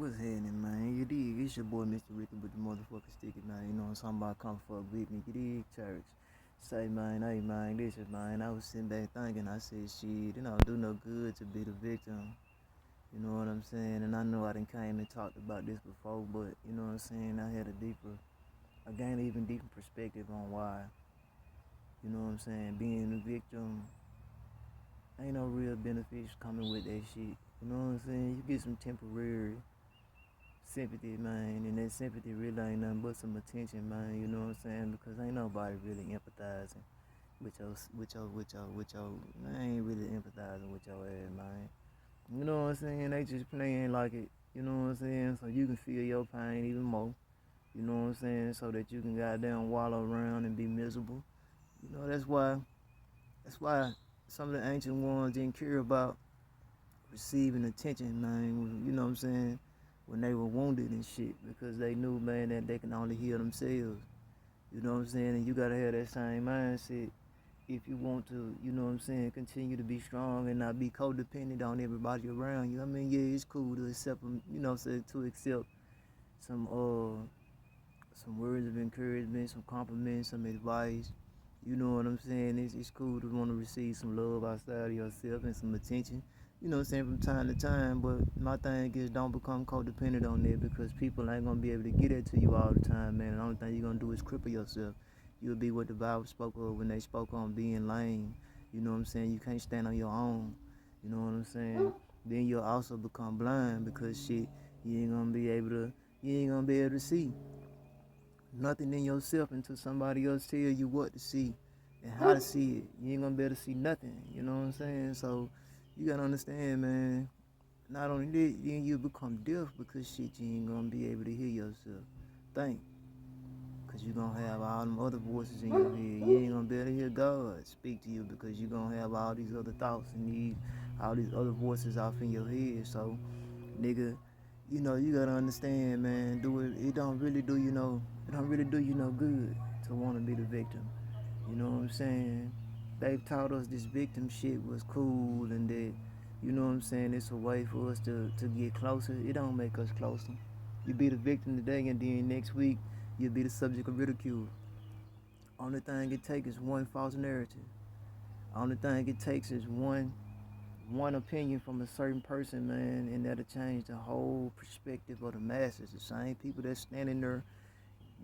What's happening, man? You dig? It's your boy, Mr. Ricky, with the motherfucking sticky, man. You know what I'm talking about? Come fuck with me. You dig? Church. Say, man, hey, man, listen, man. I was sitting back thinking, I said, shit, it don't do no good to be the victim. You know what I'm saying? And I know I done came and talked about this before, but, you know what I'm saying? I gained an even deeper perspective on why, you know what I'm saying? Being a victim, ain't no real benefits coming with that shit. You know what I'm saying? You get some temporary sympathy, man, and that sympathy really ain't nothing but some attention, man. You know what I'm saying? Because ain't nobody really empathizing with your. They ain't really empathizing with your ass, man. You know what I'm saying? They just playing like it. You know what I'm saying? So you can feel your pain even more. You know what I'm saying? So that you can goddamn wallow around and be miserable. You know that's why. That's why some of the ancient ones didn't care about receiving attention, man. You know what I'm saying? When they were wounded and shit, because they knew, man, that they can only heal themselves. You know what I'm saying? And you gotta have that same mindset if you want to, you know what I'm saying, continue to be strong and not be codependent on everybody around you. I mean, yeah, it's cool to accept them, you know, so to accept some some words of encouragement, some compliments, some advice. You know what I'm saying? It's cool to want to receive some love outside of yourself and some attention. You know what I'm saying, from time to time. But my thing is, don't become codependent on it, because people ain't gonna be able to get it to you all the time, man. And the only thing you're gonna do is cripple yourself. You'll be what the Bible spoke of when they spoke on being lame. You know what I'm saying? You can't stand on your own. You know what I'm saying? Then you'll also become blind, because shit, you ain't gonna be able to see nothing in yourself until somebody else tell you what to see and how to see it. You ain't gonna be able to see nothing. You know what I'm saying? So you gotta understand, man. Not only that, then you become deaf, because shit, you ain't gonna be able to hear yourself think. Cause you gonna have all them other voices in your head. You ain't gonna be able to hear God speak to you, because you gonna have all these other thoughts and all these other voices off in your head. So, nigga, you know, you gotta understand, man. It don't really do you no. It don't really do you no good to want to be the victim. You know what I'm saying? They've taught us this victim shit was cool, and that, you know what I'm saying, it's a way for us to get closer. It don't make us closer. You be the victim today, and then next week you'll be the subject of ridicule. Only thing it takes is one false narrative. Only thing it takes is one opinion from a certain person, man, and that'll change the whole perspective of the masses. The same people that's standing there,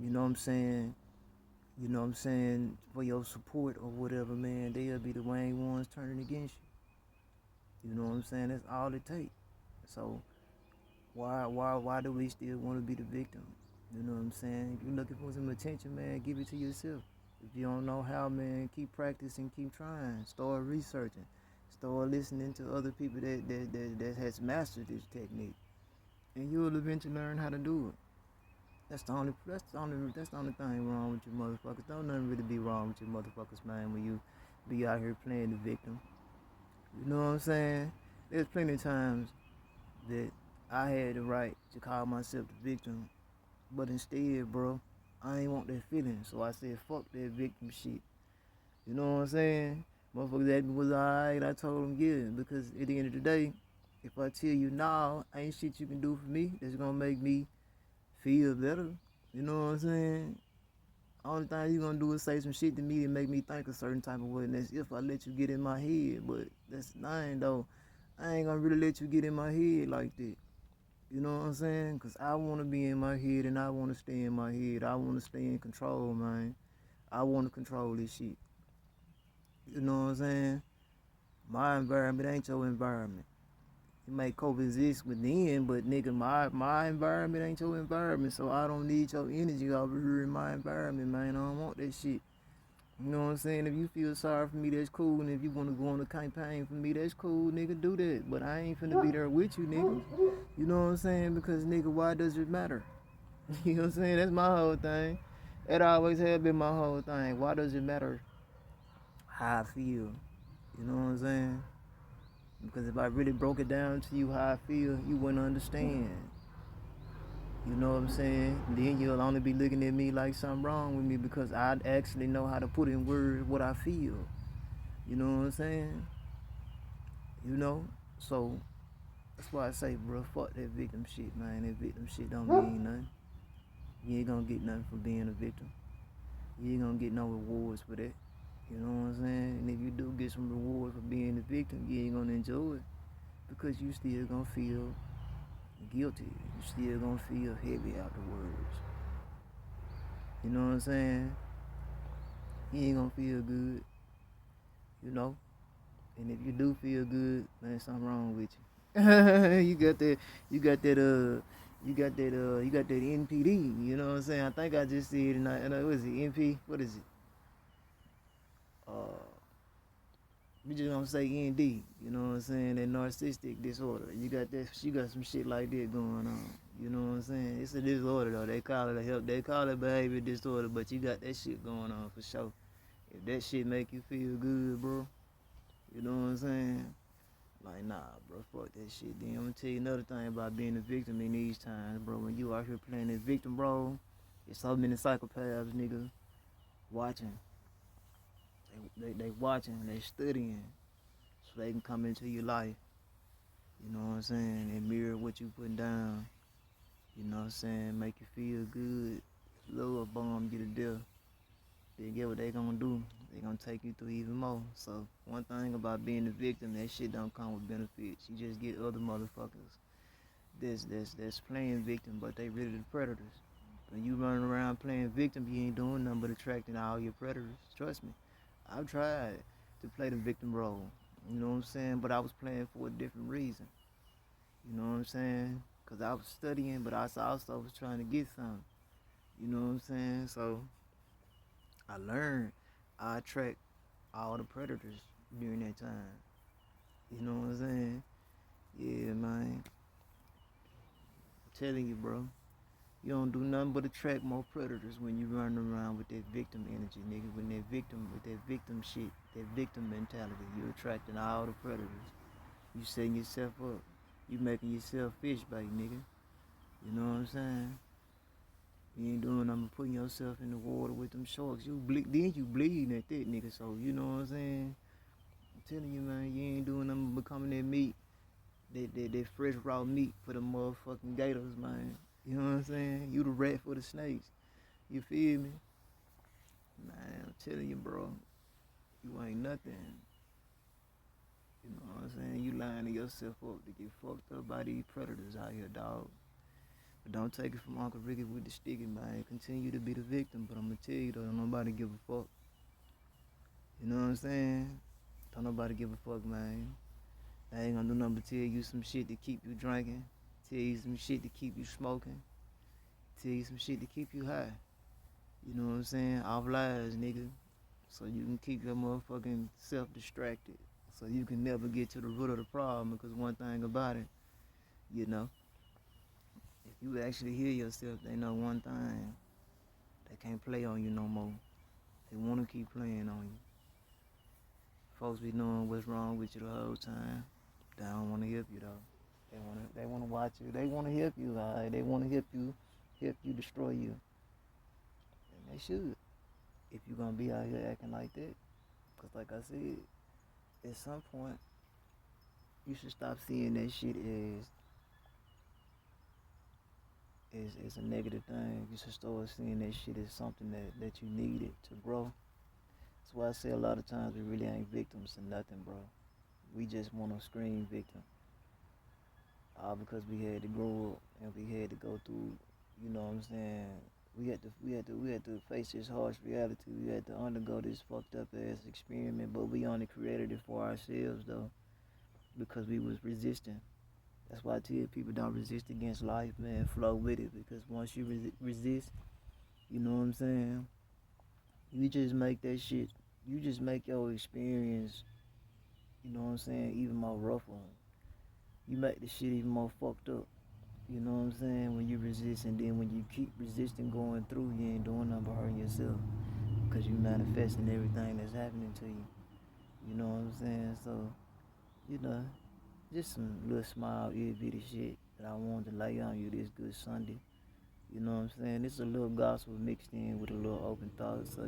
you know what I'm saying, for your support or whatever, man, they'll be the main ones turning against you. You know what I'm saying? That's all it takes. So why do we still want to be the victim? You know what I'm saying? If you're looking for some attention, man, give it to yourself. If you don't know how, man, keep practicing, keep trying, start researching, start listening to other people that has mastered this technique, and you'll eventually learn how to do it. That's the only thing wrong with you motherfuckers. Don't nothing really be wrong with you motherfuckers, man, when you be out here playing the victim. You know what I'm saying? There's plenty of times that I had the right to call myself the victim, but instead, bro, I ain't want that feeling. So I said, fuck that victim shit. You know what I'm saying? Motherfuckers asked me was alright. I told them yeah, because at the end of the day, if I tell you nah, ain't shit you can do for me that's gonna make me feel better. You know what I'm saying? Only thing you gonna do is say some shit to me and make me think a certain type of way, and that's if I let you get in my head. But that's lying though. I ain't gonna really let you get in my head like that. You know what I'm saying? Cause I wanna be in my head and I wanna stay in my head. I wanna stay in control, man. I wanna control this shit. You know what I'm saying? My environment ain't your environment. It may coexist within, but nigga, my environment ain't your environment, so I don't need your energy over here in my environment, man. I don't want that shit. You know what I'm saying? If you feel sorry for me, that's cool. And if you want to go on a campaign for me, that's cool, nigga. Do that. But I ain't finna be there with you, nigga. You know what I'm saying? Because, nigga, why does it matter? You know what I'm saying? That's my whole thing. That always have been my whole thing. Why does it matter how I feel? You know what I'm saying? Because if I really broke it down to you how I feel, you wouldn't understand. You know what I'm saying? Then you'll only be looking at me like something wrong with me, because I actually know how to put in words what I feel. You know what I'm saying? You know? So That's why I say, bro, fuck that victim shit, man. That victim shit don't mean nothing. You ain't gonna get nothing for being a victim. You ain't gonna get no rewards for that. You know what I'm saying? And if you do get some rewards for being a victim, you ain't gonna enjoy it because you still gonna feel guilty. You still gonna feel heavy afterwards. You know what I'm saying? You ain't gonna feel good, you know? And if you do feel good, man, something wrong with you. You got that NPD. You know what I'm saying? I think I just said it. And what is it? NP? What is it? We just gonna say ND. You know what I'm saying? That narcissistic disorder. You got that. You got some shit like that going on. You know what I'm saying? It's a disorder though. They call it a help. They call it behavior disorder, but you got that shit going on for sure. If that shit make you feel good, bro, you know what I'm saying? Like, nah, bro, fuck that shit. Then I'm gonna tell you another thing about being a victim in these times, bro. When you out here playing this victim role, there's so many psychopaths, nigga, watching. They watching, they studying, so they can come into your life. You know what I'm saying? And mirror what you putting down. You know what I'm saying? Make you feel good. Love bomb you to death. They get what they gonna do. They gonna take you through even more. So one thing about being a victim, that shit don't come with benefits. You just get other motherfuckers that's playing victim, but they really the predators. When you running around playing victim, you ain't doing nothing but attracting all your predators. Trust me. I've tried to play the victim role. You know what I'm saying? But I was playing for a different reason. You know what I'm saying? Because I was studying, but I also was trying to get something. You know what I'm saying? So I learned I attract all the predators during that time. You know what I'm saying? Yeah, man. I'm telling you, bro. You don't do nothing but attract more predators when you running around with that victim energy, nigga. With that victim shit, that victim mentality. You attracting all the predators. You setting yourself up. You making yourself fish bait, nigga. You know what I'm saying? You ain't doing nothing but putting yourself in the water with them sharks. Then you bleeding at that, nigga. So you know what I'm saying? I'm telling you, man, you ain't doing nothing but becoming that meat, that fresh raw meat for the motherfucking gators, man. You know what I'm saying? You the rat for the snakes. You feel me? Man, I'm telling you, bro, you ain't nothing. You know what I'm saying? You lying to yourself up to get fucked up by these predators out here, dog. But don't take it from Uncle Ricky with the sticky, man. Continue to be the victim, but I'm gonna tell you though, don't nobody give a fuck. You know what I'm saying? Don't nobody give a fuck, man. I ain't gonna do nothing but tell you some shit to keep you drinking, tell you some shit to keep you smoking, tell you some shit to keep you high. You know what I'm saying? Off lies, nigga. So you can keep your motherfucking self distracted. So you can never get to the root of the problem, because one thing about it, you know, if you actually hear yourself, they know one thing. They can't play on you no more. They want to keep playing on you. Folks be knowing what's wrong with you the whole time. They don't want to help you though. They wanna watch you. They wanna help you, alright? They wanna help you destroy you. And they should. If you're gonna be out here acting like that. Cause like I said, at some point you should stop seeing that shit as a negative thing. You should start seeing that shit as something that you needed to grow. That's why I say a lot of times we really ain't victims of nothing, bro. We just wanna scream victim. All because we had to grow up and we had to go through, you know what I'm saying? We had to face this harsh reality. We had to undergo this fucked up ass experiment, but we only created it for ourselves though, because we was resisting. That's why I tell people don't resist against life, man. Flow with it, because once you resist, you know what I'm saying? You just make that shit. You just make your experience, you know what I'm saying, even more rougher. You make the shit even more fucked up. You know what I'm saying? When you resist, and then when you keep resisting going through, you ain't doing nothing but hurting yourself. Because you manifesting everything that's happening to you. You know what I'm saying? So, you know, just some little small itty bitty shit that I wanted to lay on you this good Sunday. You know what I'm saying? It's a little gospel mixed in with a little open thought. So,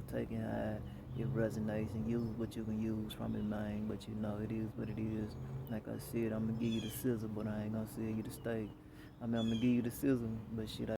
taking how it resonates and use what you can use from it, man. But it is what it is. Like I said, I'm gonna give you the sizzle, but I ain't gonna sell you the steak. I'm gonna give you the sizzle, but shit,